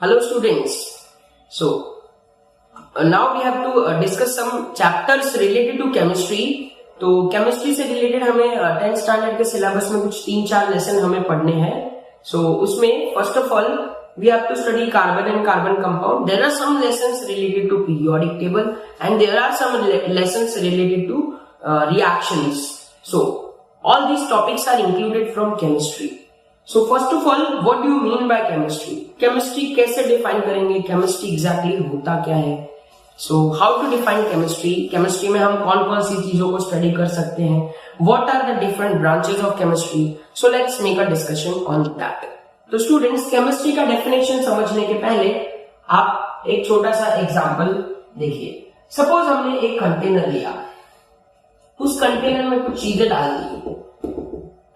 Hello students. So now we have to discuss some chapters related to chemistry. तो chemistry से related हमें 10th standard के syllabus में कुछ 3-4 लेसन हमें पढ़ने हैं. सो उसमें first of all we have to study carbon and carbon compound. There are some lessons related to periodic table and there are some lessons related to reactions. So all these topics are included from chemistry. So first of all, what do you mean by chemistry? Chemistry कैसे define करेंगे? Chemistry exactly होता क्या है? So how to define chemistry? Chemistry में हम कौन-कौन सी चीजों को study कर सकते हैं? What are the different branches of chemistry? So let's make a discussion on that. तो स्टूडेंट्स केमिस्ट्री का डेफिनेशन समझने के पहले आप एक छोटा सा एग्जांपल देखिए. सपोज हमने एक कंटेनर लिया, उस कंटेनर में कुछ चीजें डाल दी,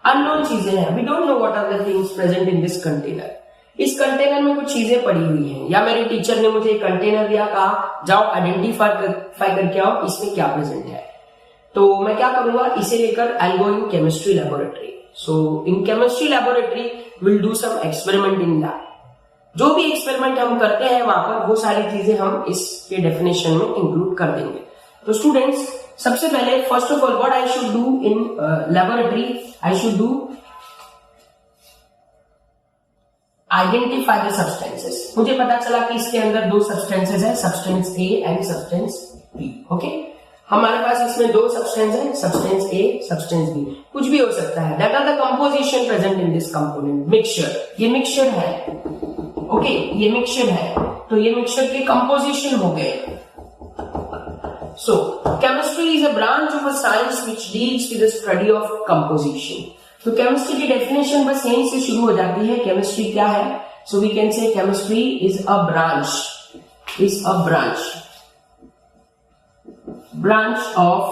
अननोन चीजें हैं, we don't know what are the things present in this container. इस कंटेनर में कुछ चीजें पड़ी हुई हैं, या मेरे टीचर ने मुझे एक कंटेनर दिया, कहा जाओ आइडेंटिफाई करके आओ इसमें क्या प्रेजेंट है. तो मैं क्या करूंगा, इसे लेकर I go in chemistry laboratory. So in chemistry laboratory we'll do some experiment in that. जो भी एक्सपेरिमेंट हम करते हैं वहां पर वो सारी चीजें हम इसके डेफिनेशन में इंक्लूड कर देंगे. तो स्टूडेंट्स सबसे पहले first of all what I should do in laboratory, I should do identify the substances. मुझे पता चला कि इसके अंदर दो सब्सटेंसेस है, substance A and substance B. Okay, हमारे पास इसमें दो सब्सटेंस है, सब्सटेंस ए सब्सटेंस बी, कुछ भी हो सकता है. That are the composition present in this component. Mixture, ये मिक्सचर है. ओके, ये मिक्सचर है, तो ये मिक्सचर के कंपोजिशन हो गए. So chemistry is a branch of a science which deals with the study of composition. तो केमिस्ट्री की डेफिनेशन बस यहीं से शुरू हो जाती है. केमिस्ट्री क्या है? So we can say chemistry is a branch of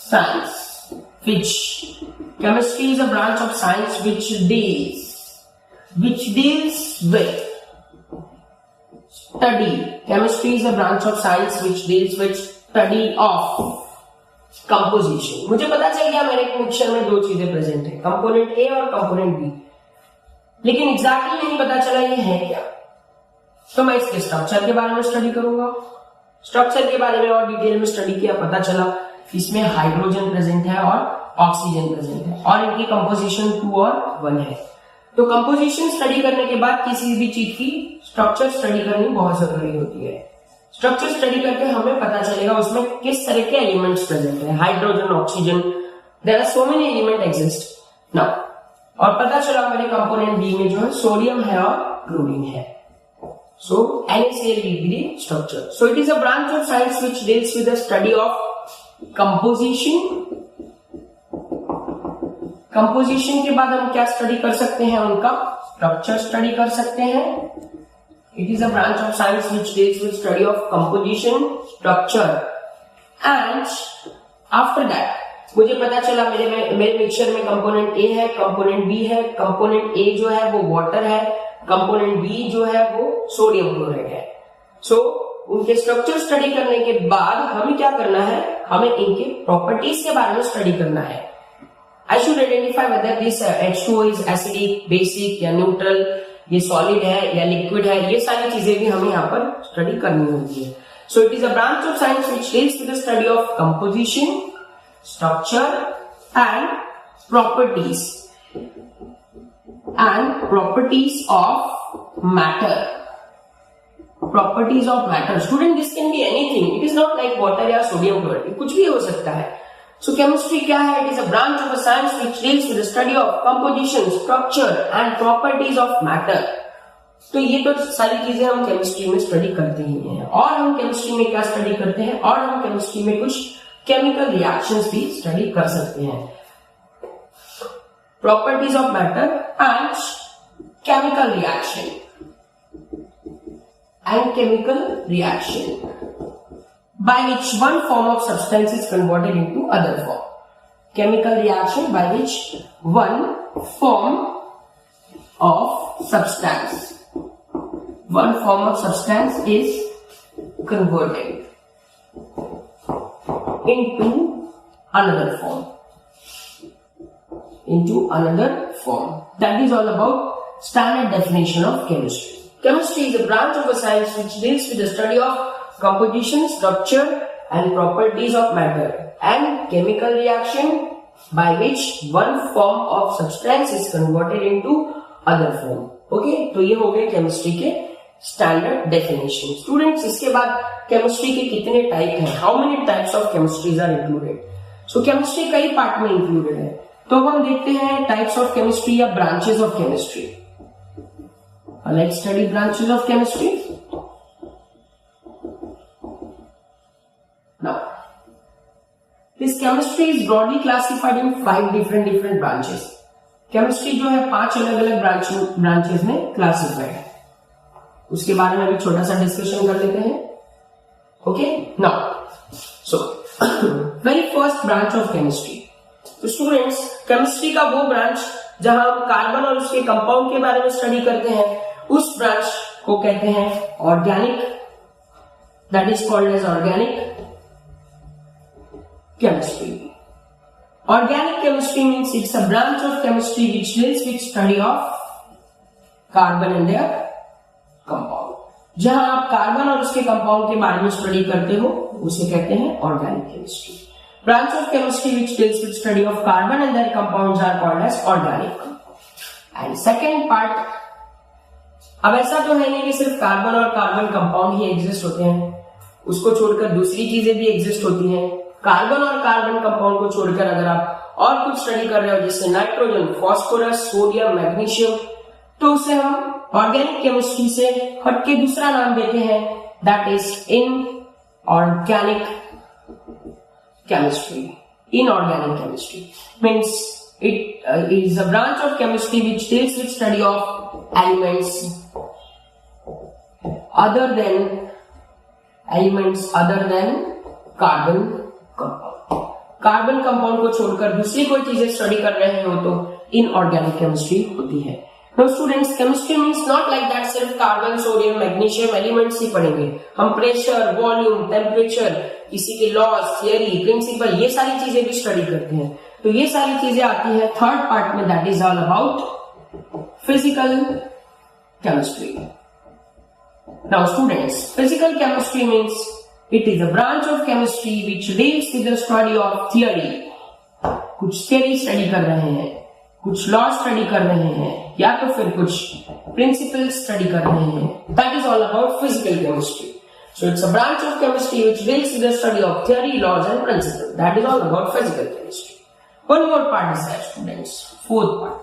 science which chemistry is a branch of science which deals with study. Chemistry is a branch of science which deals with study of composition. मुझे पता चल गया मेरे mixture में दो चीजें present है, component ए और कंपोनेंट बी, लेकिन एग्जैक्टली नहीं पता चला ये है क्या. तो मैं इसके स्ट्रक्चर के बारे में स्टडी करूंगा. स्ट्रक्चर के बारे में और डिटेल में स्टडी किया, पता चला इसमें हाइड्रोजन प्रेजेंट है और ऑक्सीजन प्रेजेंट है और इनकी कंपोजिशन 2 और 1 है. तो कंपोजिशन स्टडी करने के बाद किसी भी चीज की स्ट्रक्चर स्टडी करनी बहुत जरूरी होती है. स्ट्रक्चर स्टडी करके हमें पता चलेगा उसमें किस तरह के एलिमेंट्स प्रेजेंट है, hydrogen, oxygen, there are so many element exist now. और पता चला मेरे कंपोनेंट बी में जो है सोडियम है और क्लोरीन है. So NaCl will be the structure. So it is a branch of science which deals with the study of composition. Composition के बाद हम क्या स्टडी कर सकते हैं, उनका स्ट्रक्चर स्टडी कर सकते हैं. It is a branch of science which deals with study of composition, structure, and after that मुझे पता चला मेरे मिक्सचर में कंपोनेंट ए है, कंपोनेंट बी है. कंपोनेंट ए जो है वो वाटर है, कंपोनेंट बी जो है वो सोडियम क्लोराइड है. सो उनके स्ट्रक्चर स्टडी करने के बाद हमें क्या करना है, हमें इनके प्रॉपर्टीज के बारे में स्टडी करना है. I should identify whether this H2O is acidic, basic या न्यूट्रल, ये सॉलिड है या लिक्विड है. ये सारी चीजें भी हमें यहाँ पर स्टडी करनी होती है. So it is a branch of science which deals with the study of composition, structure and properties of matter. Properties of matter. Student, this can be anything. It is not like water या sodium chloride. कुछ भी हो सकता है. So chemistry क्या है? It is a branch of a science which deals with the study of composition, structure and properties of matter. तो ये तो सारी चीजें हम केमिस्ट्री में स्टडी करते ही हैं. और हम केमिस्ट्री में क्या स्टडी करते हैं, और हम केमिस्ट्री में कुछ केमिकल रिएक्शंस भी स्टडी कर सकते हैं. Properties of matter and chemical reaction by which one form of substance is converted into other form. Chemical reaction by which one form of substance is converted into another form. That is all about standard definition of chemistry. Chemistry is a branch of a science which deals with the study of composition, structure and properties of matter and chemical reaction by which one form of substance is converted into other form. Okay, तो ये हो गए chemistry के standard definition. Students, इसके बाद chemistry के कितने type हैं? How many types of chemistries are included? So chemistry कई पार्ट में इंक्लूडेड है. तो अब हम देखते हैं टाइप्स ऑफ केमिस्ट्री या branches of chemistry. Let's study branches of chemistry. Now this chemistry is broadly classified in 5 different branches. Chemistry जो है 5 अलग अलग ब्रांचेस में क्लासिफाइड है. उसके बारे में भी छोटा सा डिस्कशन कर लेते हैं. Okay, now so very first branch of chemistry. तो स्टूडेंट्स, केमिस्ट्री का वो ब्रांच जहां हम कार्बन और उसके कंपाउंड के बारे में स्टडी करते हैं, उस ब्रांच को कहते हैं organic. That is called as organic chemistry. Organic chemistry means it's a branch of chemistry which deals with study of carbon and their compound. जहां आप कार्बन और उसके कंपाउंड के बारे में स्टडी करते हो, उसे कहते हैं organic chemistry. Branch of chemistry which deals with study of carbon and their compounds are called as organic. And second part, अब ऐसा तो है नहीं कि सिर्फ कार्बन और कार्बन कंपाउंड ही एग्जिस्ट होते हैं. उसको छोड़कर दूसरी चीजें भी एग्जिस्ट होती हैं. कार्बन और कार्बन कंपाउंड को छोड़कर अगर आप और कुछ स्टडी कर रहे हो, जैसे नाइट्रोजन, फास्फोरस, सोडियम, मैग्नीशियम, तो उसे हम ऑर्गेनिक केमिस्ट्री से हटके दूसरा नाम देते हैं, that is inorganic chemistry. Inorganic chemistry means it is a branch of chemistry which deals with study of elements other than carbon compound. Carbon compound को छोड़कर दूसरी कोई चीजें स्टडी कर रहे हो तो इनऑर्गेनिक केमिस्ट्री होती है. Now students, chemistry means not like that सिर्फ कार्बन, सोडियम, मैग्नीशियम एलिमेंट्स ही पढ़ेंगे. हम प्रेशर, वॉल्यूम, टेम्परेचर, किसी के लॉज, थियरी, प्रिंसिपल, ये सारी चीजें भी स्टडी करते हैं. तो ये सारी चीजें आती है थर्ड पार्ट में, that is all about physical chemistry. Now students, physical chemistry means it is a branch of chemistry which deals with the study of theory. कुछ theory study कर रहे हैं, कुछ law study कर रहे हैं, या तो फिर कुछ principles study कर रहे हैं. That is all about physical chemistry. So it's a branch of chemistry which deals with the study of theory, laws and principles. That is all about physical chemistry. One more part is that, students. Fourth part.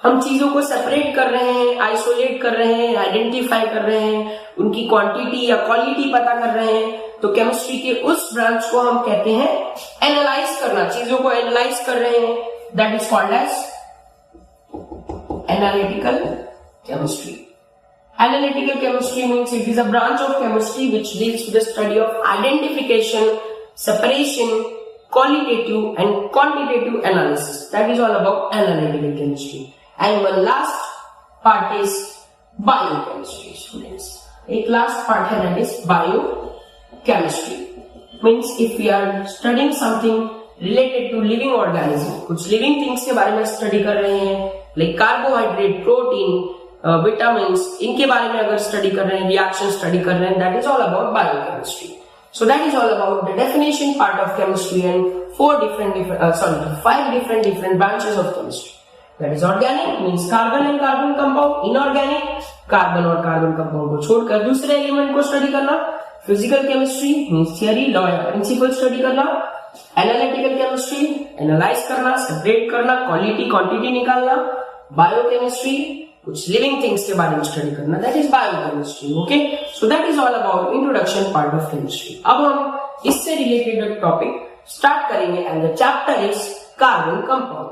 हम चीजों को separate कर रहे हैं, isolate कर रहे हैं, identify कर रहे हैं, उनकी क्वांटिटी या क्वालिटी पता कर रहे हैं. तो केमिस्ट्री के उस ब्रांच को हम कहते हैं एनालाइज करना. चीजों को एनालाइज कर रहे हैं, that is called as analytical chemistry. Analytical chemistry means it is a branch of chemistry which deals with the study of identification, separation, qualitative and quantitative analysis. That is all about analytical chemistry. And one last part is biochemistry, students. एक last part है, that is biochemistry. Means if we are studying something related to living organism, कुछ living things के बारे में study कर रहे हैं, like carbohydrate, protein, vitamins, इनके बारे में अगर study कर रहे हैं, reaction study कर रहे हैं, that is all about biochemistry. So that is all about the definition part of chemistry and 5 different branches of chemistry. That is organic means carbon and carbon compound. Inorganic, carbon और carbon compound को छोड़कर दूसरे element को study करना. Physical chemistry means theory, law या principal study करना. Analytical chemistry analyse करना, separate करना, क्वालिटी क्वांटिटी निकालना. बायोकेमिस्ट्री कुछ लिविंग थिंग्स के बारे में स्टडी करना, that is biochemistry. Okay, so that is all about introduction part of chemistry. अब हम इससे रिलेटेड टॉपिक स्टार्ट करेंगे and the chapter is carbon compound.